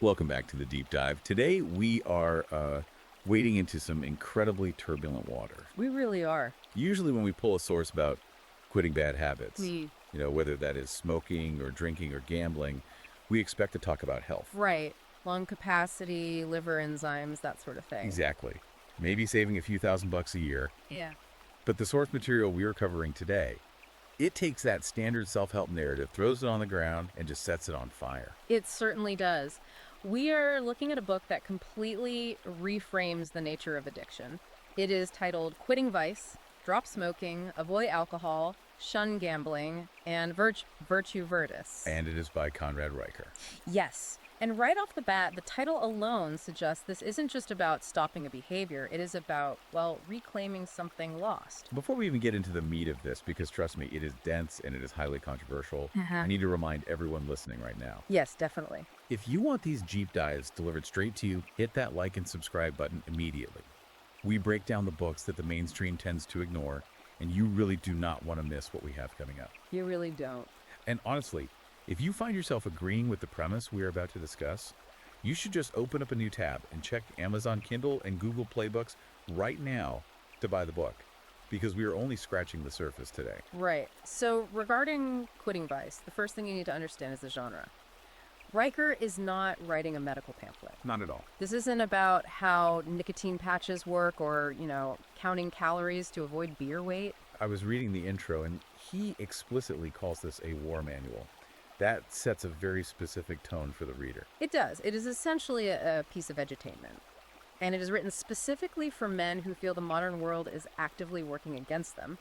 Welcome back to the deep dive. Today we are wading into some incredibly turbulent water. We really are. Usually when we pull a source about quitting bad habits, Hmm. whether that is smoking or drinking or gambling, we expect to talk about health. Right. Lung capacity, liver enzymes, that sort of thing. Exactly. Maybe saving a few $1,000 a year. Yeah. But the source material we are covering today, it takes that standard self-help narrative, throws it on the ground, and just sets it on fire. It certainly does. We are looking at a book that completely reframes the nature of addiction. It is titled Quitting Vice, Drop Smoking, Avoid Alcohol, Shun Gambling, and Virtue Verdis. And it is by Conrad Riker. Yes. And right off the bat, the title alone suggests this isn't just about stopping a behavior. It is about, well, reclaiming something lost. Before we even get into the meat of this, because trust me, it is dense and it is highly controversial, I need to remind everyone listening right now. Yes, definitely. If you want these deep dives delivered straight to you, hit that like and subscribe button immediately. We break down the books that the mainstream tends to ignore, and you really do not want to miss what we have coming up. You really don't. And honestly, if you find yourself agreeing with the premise we are about to discuss, you should just open up a new tab and check Amazon Kindle and Google Play Books right now to buy the book, because we are only scratching the surface today. Right. So regarding Quitting Vice, the first thing you need to understand is the genre. Riker is not writing a medical pamphlet. Not at all. This isn't about how nicotine patches work or, counting calories to avoid beer weight. I was reading the intro, and he explicitly calls this a war manual. That sets a very specific tone for the reader. It does. It is essentially a piece of edutainment. And it is written specifically for men who feel the modern world is actively working against them.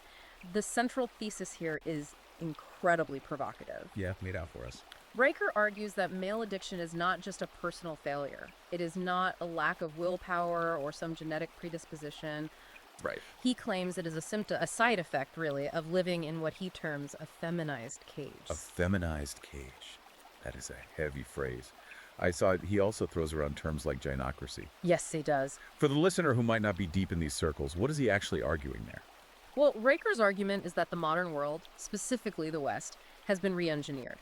The central thesis here is incredibly provocative. Yeah, made out for us. Riker argues that male addiction is not just a personal failure. It is not a lack of willpower or some genetic predisposition. Right. He claims it is a side effect, really, of living in what he terms a feminized cage. A feminized cage. That is a heavy phrase. I saw he also throws around terms like gynocracy. Yes, he does. For the listener who might not be deep in these circles, what is he actually arguing there? Well, Riker's argument is that the modern world, specifically the West, has been re-engineered.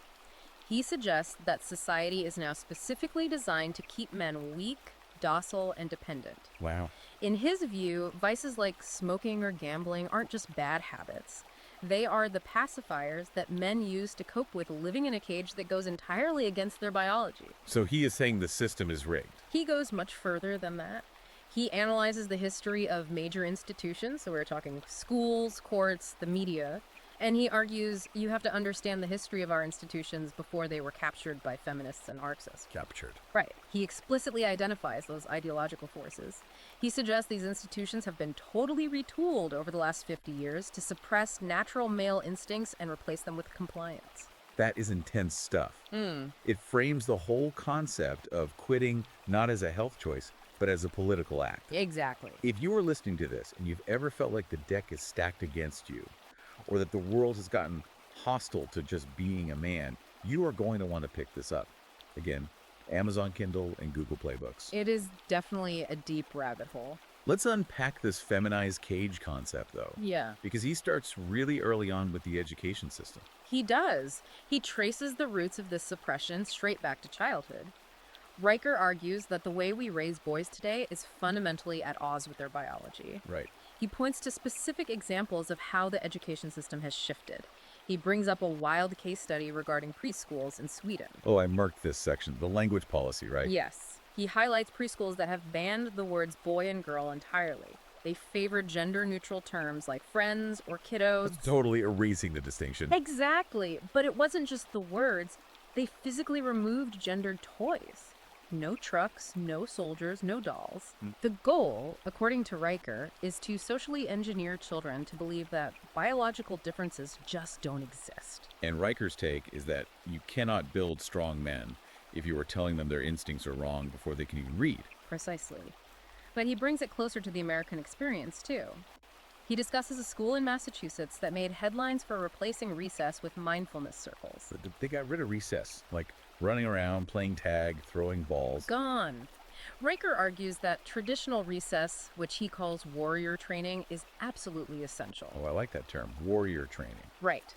He suggests that society is now specifically designed to keep men weak, docile, and dependent. Wow. In his view, vices like smoking or gambling aren't just bad habits. They are the pacifiers that men use to cope with living in a cage that goes entirely against their biology. So he is saying the system is rigged. He goes much further than that. He analyzes the history of major institutions, so we're talking schools, courts, the media, and he argues you have to understand the history of our institutions before they were captured by feminists and Marxists. Captured. Right. He explicitly identifies those ideological forces. He suggests these institutions have been totally retooled over the last 50 years to suppress natural male instincts and replace them with compliance. That is intense stuff. It frames the whole concept of quitting not as a health choice, but as a political act. Exactly. If you are listening to this and you've ever felt like the deck is stacked against you, or that the world has gotten hostile to just being a man, you are going to want to pick this up. Again, Amazon Kindle and Google Play Books. It is definitely a deep rabbit hole. Let's unpack this feminized cage concept, though. Yeah. Because he starts really early on with the education system. He does. He traces the roots of this suppression straight back to childhood. Riker argues that the way we raise boys today is fundamentally at odds with their biology. Right. He points to specific examples of how the education system has shifted. He brings up a wild case study regarding preschools in Sweden. Oh, I marked this section. The language policy, right? Yes. He highlights preschools that have banned the words boy and girl entirely. They favor gender-neutral terms like friends or kiddos. Totally erasing the distinction. Exactly. But it wasn't just the words. They physically removed gendered toys. No trucks, no soldiers, no dolls. The goal, according to Riker, is to socially engineer children to believe that biological differences just don't exist. And Riker's take is that you cannot build strong men if you are telling them their instincts are wrong before they can even read. Precisely. But he brings it closer to the American experience, too. He discusses a school in Massachusetts that made headlines for replacing recess with mindfulness circles. They got rid of recess, like running around, playing tag, throwing balls. Gone. Riker argues that traditional recess, which he calls warrior training, is absolutely essential. Oh, I like that term, warrior training. Right.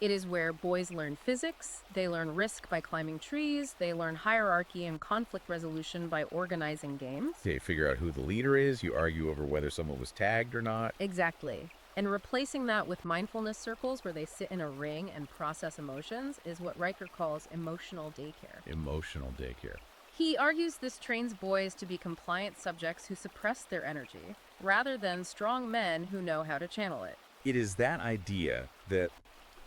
It is where boys learn physics, they learn risk by climbing trees, they learn hierarchy and conflict resolution by organizing games. They figure out who the leader is, you argue over whether someone was tagged or not. Exactly. And replacing that with mindfulness circles where they sit in a ring and process emotions is what Riker calls emotional daycare. Emotional daycare. He argues this trains boys to be compliant subjects who suppress their energy, rather than strong men who know how to channel it. It is that idea that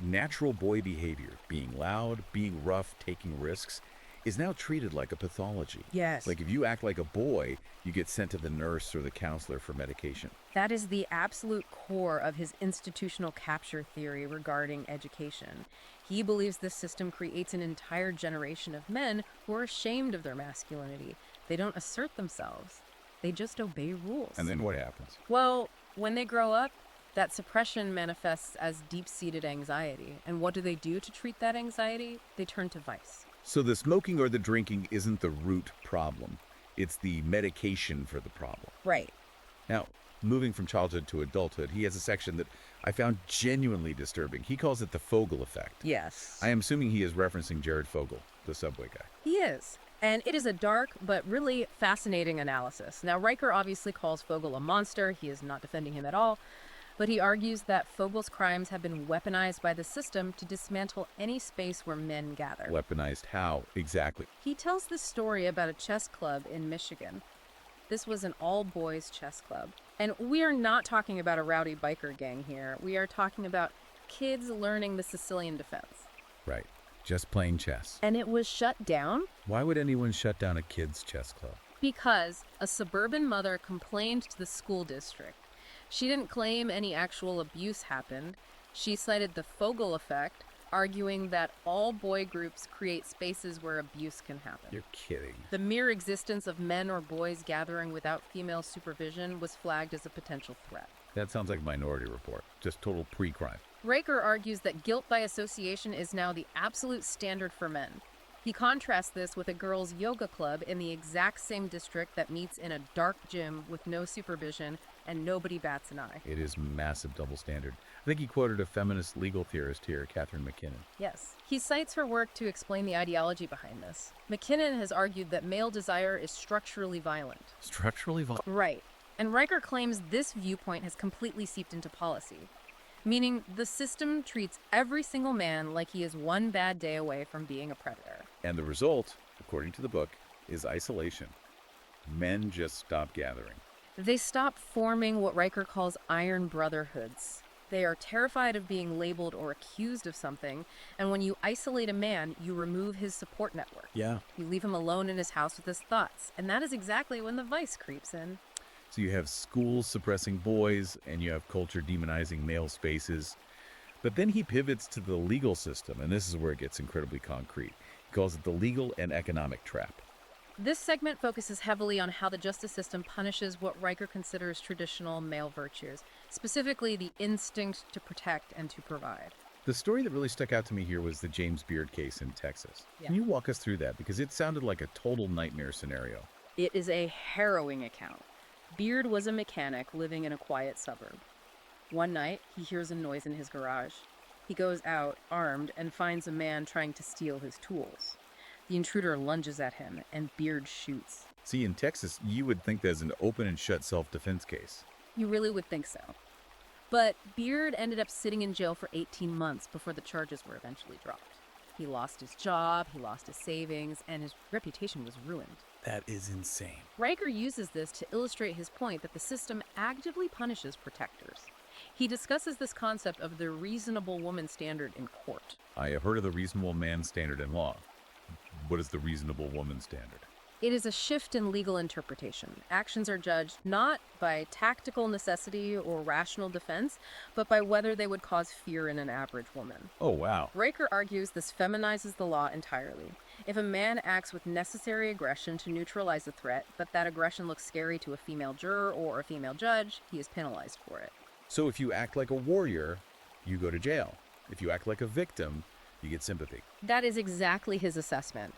natural boy behavior, being loud, being rough, taking risks, is now treated like a pathology. Yes. Like if you act like a boy, you get sent to the nurse or the counselor for medication. That is the absolute core of his institutional capture theory regarding education. He believes this system creates an entire generation of men who are ashamed of their masculinity. They don't assert themselves. They just obey rules. And then what happens? Well, when they grow up, that suppression manifests as deep-seated anxiety. And what do they do to treat that anxiety? They turn to vice. So the smoking or the drinking isn't the root problem. It's the medication for the problem. Right. Now, moving from childhood to adulthood, he has a section that I found genuinely disturbing. He calls it the Fogel effect. Yes. I am assuming he is referencing Jared Fogle, the subway guy. He is. And it is a dark but really fascinating analysis. Now, Riker obviously calls Fogel a monster. He is not defending him at all. But he argues that Fogel's crimes have been weaponized by the system to dismantle any space where men gather. Weaponized how? Exactly. He tells this story about a chess club in Michigan. This was an all-boys chess club. And we are not talking about a rowdy biker gang here. We are talking about kids learning the Sicilian defense. Right. Just playing chess. And it was shut down Why would anyone shut down a kids' chess club? because a suburban mother complained to the school district. She didn't claim any actual abuse happened. She cited the Fogel effect, arguing that all boy groups create spaces where abuse can happen. You're kidding. The mere existence of men or boys gathering without female supervision was flagged as a potential threat. That sounds like Minority Report. Just total pre-crime. Riker argues that guilt by association is now the absolute standard for men. He contrasts this with a girls' yoga club in the exact same district that meets in a dark gym with no supervision and nobody bats an eye. It is massive double standard. I think he quoted a feminist legal theorist here, Catherine McKinnon. Yes. He cites her work to explain the ideology behind this. McKinnon has argued that male desire is structurally violent. Structurally violent? Right. And Riker claims this viewpoint has completely seeped into policy, meaning the system treats every single man like he is one bad day away from being a predator. And the result, according to the book, is isolation. Men just stop gathering. They stop forming what Riker calls iron brotherhoods. They are terrified of being labeled or accused of something, and when you isolate a man, you remove his support network. Yeah. You leave him alone in his house with his thoughts, and that is exactly when the vice creeps in. So you have schools suppressing boys, and you have culture demonizing male spaces. But then he pivots to the legal system, and this is where it gets incredibly concrete. He calls it the legal and economic trap. This segment focuses heavily on how the justice system punishes what Riker considers traditional male virtues, specifically the instinct to protect and to provide. The story that really stuck out to me here was the James Beard case in Texas. Yeah. Can you walk us through that? Because it sounded like a total nightmare scenario. It is a harrowing account. Beard was a mechanic living in a quiet suburb. One night, he hears a noise in his garage. He goes out, armed, and finds a man trying to steal his tools. The intruder lunges at him, and Beard shoots. See, in Texas, you would think there's an open and shut self-defense case. You really would think so. But Beard ended up sitting in jail for 18 months before the charges were eventually dropped. He lost his job, he lost his savings, and his reputation was ruined. That is insane. Riker uses this to illustrate his point that the system actively punishes protectors. He discusses this concept of the reasonable woman standard in court. I have heard of the reasonable man standard in law. What is the reasonable woman standard? It is a shift in legal interpretation. Actions are judged not by tactical necessity or rational defense, but by whether they would cause fear in an average woman. Oh, wow. Riker argues this feminizes the law entirely. If a man acts with necessary aggression to neutralize a threat, but that aggression looks scary to a female juror or a female judge, he is penalized for it. So if you act like a warrior, you go to jail. If you act like a victim, you get sympathy. That is exactly his assessment.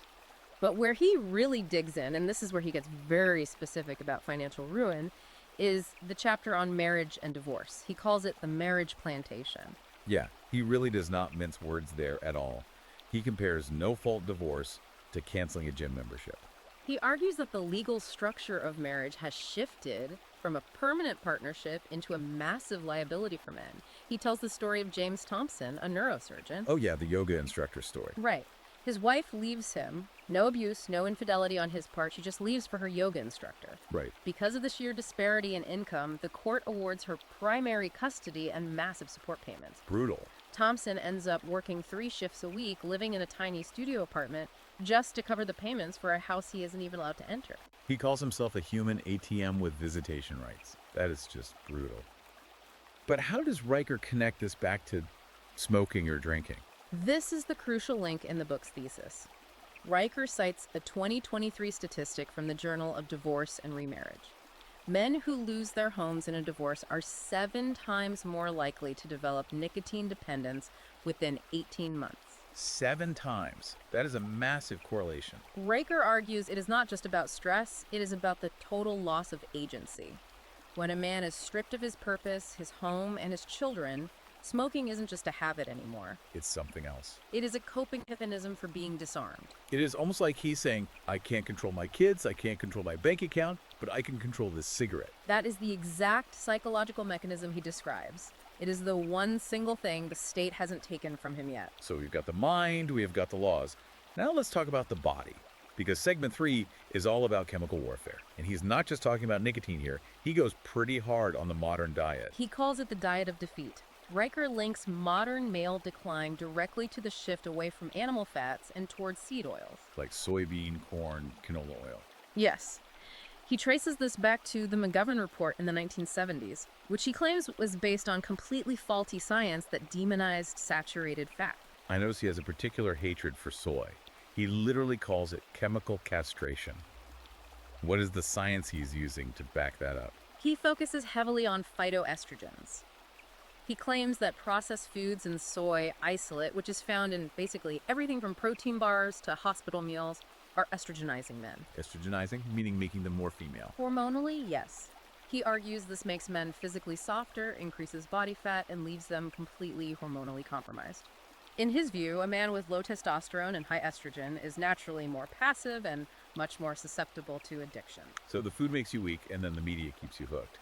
But where he really digs in, and this is where he gets very specific about financial ruin, is the chapter on marriage and divorce. He calls it the marriage plantation. Yeah, he really does not mince words there at all. He compares no-fault divorce to canceling a gym membership. He argues that the legal structure of marriage has shifted from a permanent partnership into a massive liability for men. He tells the story of James Thompson, a neurosurgeon. Oh yeah, the yoga instructor story. Right. His wife leaves him. No abuse, no infidelity on his part. She just leaves for her yoga instructor. Right. Because of the sheer disparity in income, the court awards her primary custody and massive support payments. Brutal. Thompson ends up working 3 shifts a week, living in a tiny studio apartment, just to cover the payments for a house he isn't even allowed to enter. He calls himself a human ATM with visitation rights. That is just brutal. But how does Riker connect this back to smoking or drinking? This is the crucial link in the book's thesis. Riker cites a 2023 statistic from the Journal of Divorce and Remarriage. Men who lose their homes in a divorce are 7 times more likely to develop nicotine dependence within 18 months. 7 times. That is a massive correlation. Riker argues it is not just about stress, it is about the total loss of agency. When a man is stripped of his purpose, his home, and his children, smoking isn't just a habit anymore. It's something else. It is a coping mechanism for being disarmed. It is almost like he's saying, I can't control my kids, I can't control my bank account, but I can control this cigarette. That is the exact psychological mechanism he describes. It is the one single thing the state hasn't taken from him yet. So we've got the mind, we have got the laws. Now let's talk about the body. Because segment 3 is all about chemical warfare. And he's not just talking about nicotine here. He goes pretty hard on the modern diet. He calls it the diet of defeat. Riker links modern male decline directly to the shift away from animal fats and towards seed oils. Like soybean, corn, canola oil. Yes. He traces this back to the McGovern Report in the 1970s, which he claims was based on completely faulty science that demonized saturated fat. I notice he has a particular hatred for soy. He literally calls it chemical castration. What is the science he's using to back that up? He focuses heavily on phytoestrogens. He claims that processed foods and soy isolate, which is found in basically everything from protein bars to hospital meals, are estrogenizing men. Estrogenizing, meaning making them more female. Hormonally, yes. He argues this makes men physically softer, increases body fat, and leaves them completely hormonally compromised. In his view, a man with low testosterone and high estrogen is naturally more passive and much more susceptible to addiction. So the food makes you weak, and then the media keeps you hooked.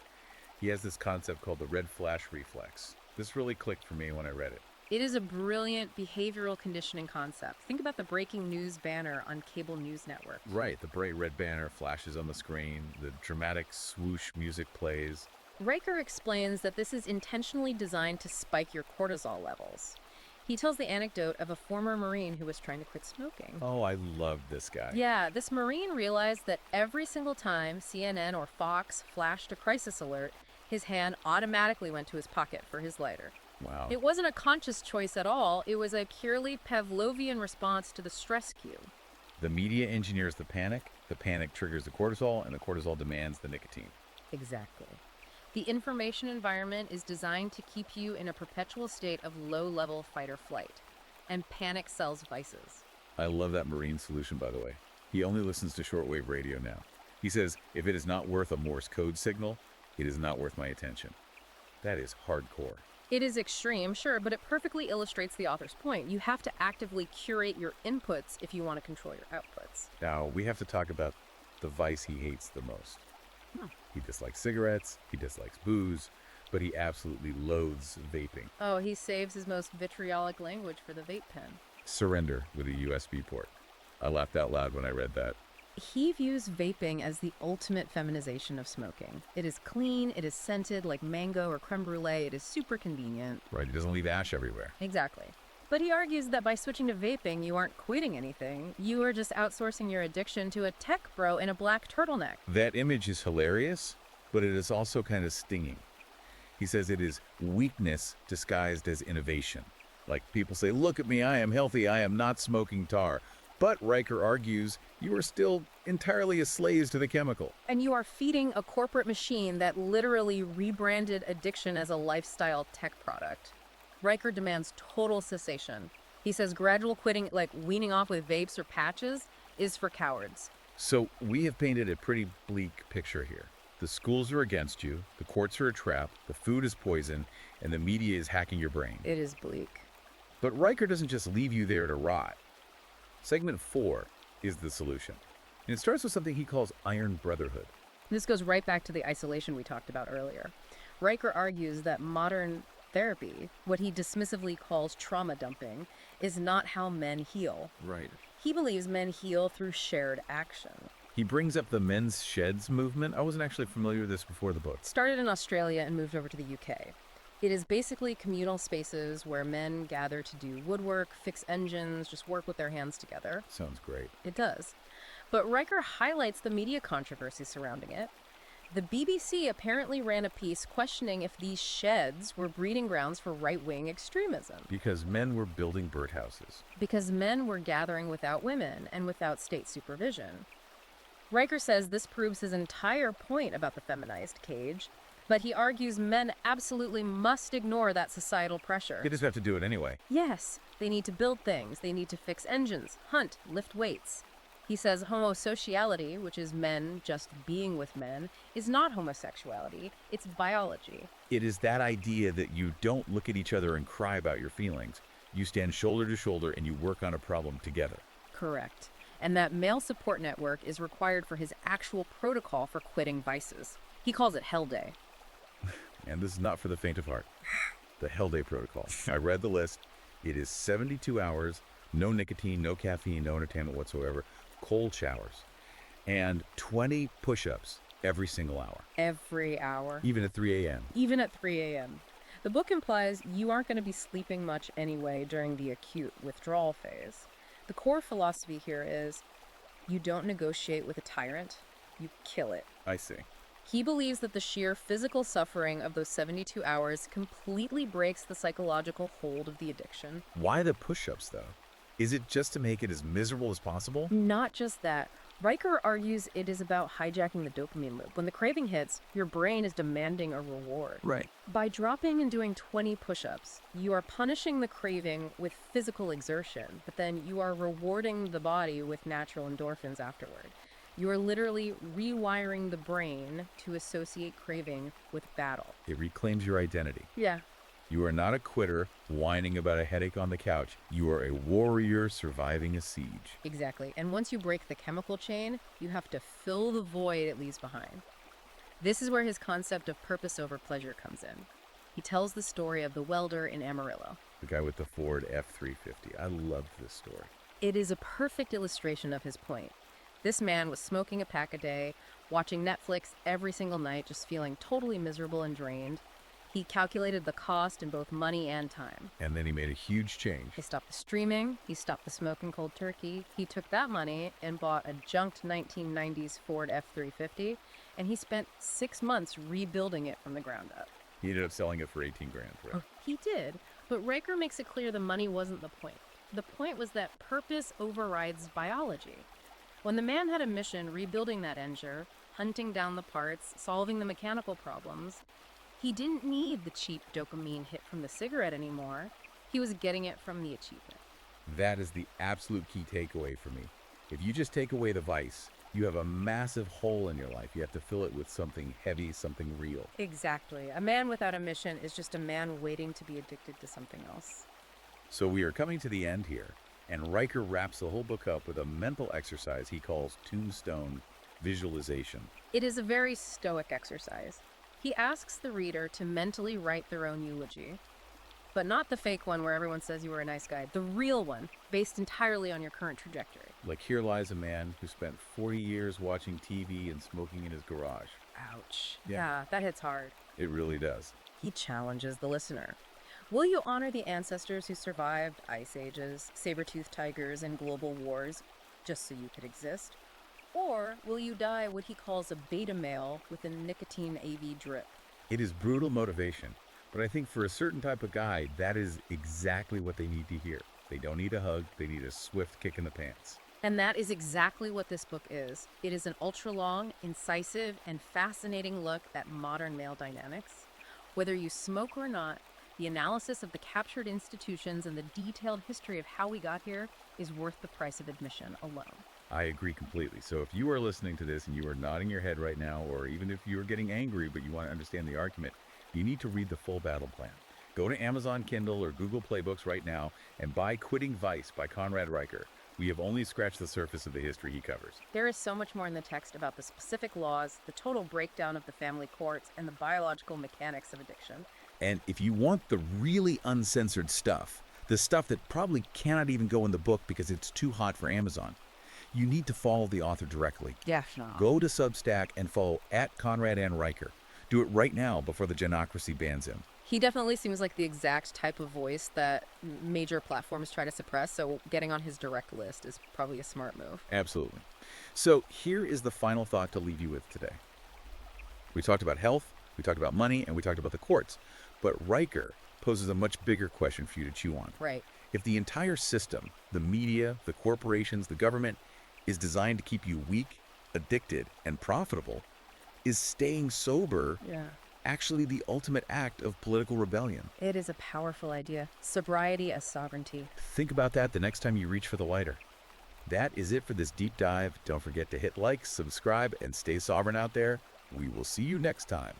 He has this concept called the red flash reflex. This really clicked for me when I read it. It is a brilliant behavioral conditioning concept. Think about the breaking news banner on cable news networks. Right, the bright red banner flashes on the screen, the dramatic swoosh music plays. Riker explains that this is intentionally designed to spike your cortisol levels. He tells the anecdote of a former Marine who was trying to quit smoking. Oh, I love this guy. Yeah, this Marine realized that every single time CNN or Fox flashed a crisis alert, his hand automatically went to his pocket for his lighter. Wow. It wasn't a conscious choice at all. It was a purely Pavlovian response to the stress cue. The media engineers the panic triggers the cortisol, and the cortisol demands the nicotine. Exactly. The information environment is designed to keep you in a perpetual state of low-level fight or flight, and panic sells vices. I love that Marine solution, by the way. He only listens to shortwave radio now. He says, if it is not worth a Morse code signal, it is not worth my attention. That is hardcore. It is extreme, sure, but it perfectly illustrates the author's point. You have to actively curate your inputs if you want to control your outputs. Now, we have to talk about the vice he hates the most. He dislikes cigarettes, he dislikes booze, but he absolutely loathes vaping. Oh, he saves his most vitriolic language for the vape pen. Surrender with a USB port. I laughed out loud when I read that. He views vaping as the ultimate feminization of smoking. It is clean, it is scented like mango or creme brulee, it is super convenient. Right, he doesn't leave ash everywhere. Exactly. But he argues that by switching to vaping, you aren't quitting anything. You are just outsourcing your addiction to a tech bro in a black turtleneck. That image is hilarious, but it is also kind of stinging. He says it is weakness disguised as innovation. Like people say, look at me, I am healthy, I am not smoking tar. But Riker argues you are still entirely a slave to the chemical. And you are feeding a corporate machine that literally rebranded addiction as a lifestyle tech product. Riker demands total cessation. He says gradual quitting, like weaning off with vapes or patches, is for cowards. So we have painted a pretty bleak picture here. The schools are against you, the courts are a trap, the food is poison, and the media is hacking your brain. It is bleak. But Riker doesn't just leave you there to rot. Segment 4 is the solution. And it starts with something he calls iron brotherhood. This goes right back to the isolation we talked about earlier. Riker argues that modern therapy, what he dismissively calls trauma dumping, is not how men heal. Right. He believes men heal through shared action. He brings up the men's sheds movement. I wasn't actually familiar with this before the book. Started in Australia and moved over to the UK. It is basically communal spaces where men gather to do woodwork, fix engines, just work with their hands together. Sounds great. It does. But Riker highlights the media controversy surrounding it. The BBC apparently ran a piece questioning if these sheds were breeding grounds for right-wing extremism. Because men were building birdhouses. Because men were gathering without women and without state supervision. Riker says this proves his entire point about the feminized cage, but he argues men absolutely must ignore that societal pressure. They just have to do it anyway. Yes, they need to build things, they need to fix engines, hunt, lift weights. He says homosociality, which is men just being with men, is not homosexuality, it's biology. It is that idea that you don't look at each other and cry about your feelings. You stand shoulder to shoulder and you work on a problem together. Correct. And that male support network is required for his actual protocol for quitting vices. He calls it Hell Day. And this is not for the faint of heart. The Hell Day protocol. I read the list. It is 72 hours, no nicotine, no caffeine, no entertainment whatsoever, cold showers, and 20 push-ups every single hour. Every hour. Even at 3 a.m. Even at 3 a.m. The book implies you aren't going to be sleeping much anyway during the acute withdrawal phase. The core philosophy here is you don't negotiate with a tyrant, you kill it. I see. He believes that the sheer physical suffering of those 72 hours completely breaks the psychological hold of the addiction. Why the push-ups, though? Is it just to make it as miserable as possible? Not just that. Riker argues it is about hijacking the dopamine loop. When the craving hits, your brain is demanding a reward. Right. By dropping and doing 20 push-ups, you are punishing the craving with physical exertion, but then you are rewarding the body with natural endorphins afterward. You are literally rewiring the brain to associate craving with battle. It reclaims your identity. Yeah. You are not a quitter whining about a headache on the couch. You are a warrior surviving a siege. Exactly. And once you break the chemical chain, you have to fill the void it leaves behind. This is where his concept of purpose over pleasure comes in. He tells the story of the welder in Amarillo. The guy with the Ford F-350. I love this story. It is a perfect illustration of his point. This man was smoking a pack a day, watching Netflix every single night, just feeling totally miserable and drained. He calculated the cost in both money and time. And then he made a huge change. He stopped the streaming, he stopped the smoking cold turkey, he took that money and bought a junked 1990s Ford F-350, and he spent 6 months rebuilding it from the ground up. He ended up selling it for 18 grand, right? He did, but Riker makes it clear the money wasn't the point. The point was that purpose overrides biology. When the man had a mission rebuilding that engine, hunting down the parts, solving the mechanical problems, he didn't need the cheap dopamine hit from the cigarette anymore. He was getting it from the achievement. That is the absolute key takeaway for me. If you just take away the vice, you have a massive hole in your life. You have to fill it with something heavy, something real. Exactly. A man without a mission is just a man waiting to be addicted to something else. So we are coming to the end here, and Riker wraps the whole book up with a mental exercise he calls tombstone visualization. It is a very stoic exercise. He asks the reader to mentally write their own eulogy, but not the fake one where everyone says you were a nice guy, the real one, based entirely on your current trajectory. Like, here lies a man who spent 40 years watching TV and smoking in his garage. Ouch. Yeah. Yeah, that hits hard. It really does. He challenges the listener. Will you honor the ancestors who survived ice ages, saber-toothed tigers, and global wars just so you could exist? Or will you die what he calls a beta male with a nicotine AV drip? It is brutal motivation, but I think for a certain type of guy, that is exactly what they need to hear. They don't need a hug, they need a swift kick in the pants. And that is exactly what this book is. It is an ultra-long, incisive, and fascinating look at modern male dynamics. Whether you smoke or not, the analysis of the captured institutions and the detailed history of how we got here is worth the price of admission alone. I agree completely. So if you are listening to this and you are nodding your head right now, or even if you are getting angry but you want to understand the argument, you need to read the full battle plan. Go to Amazon Kindle or Google Playbooks right now and buy Quitting Vice by Conrad Riker. We have only scratched the surface of the history he covers. There is so much more in the text about the specific laws, the total breakdown of the family courts, and the biological mechanics of addiction. And if you want the really uncensored stuff, the stuff that probably cannot even go in the book because it's too hot for Amazon, you need to follow the author directly. Definitely. Go to Substack and follow at Conrad and Riker. Do it right now before the genocracy bans him. He definitely seems like the exact type of voice that major platforms try to suppress, so getting on his direct list is probably a smart move. Absolutely. So here is the final thought to leave you with today. We talked about health, we talked about money, and we talked about the courts. But Riker poses a much bigger question for you to chew on. Right. If the entire system, the media, the corporations, the government, is designed to keep you weak, addicted, and profitable, is staying sober actually the ultimate act of political rebellion? It is a powerful idea. Sobriety as sovereignty. Think about that the next time you reach for the lighter. That is it for this deep dive. Don't forget to hit like, subscribe, and stay sovereign out there. We will see you next time.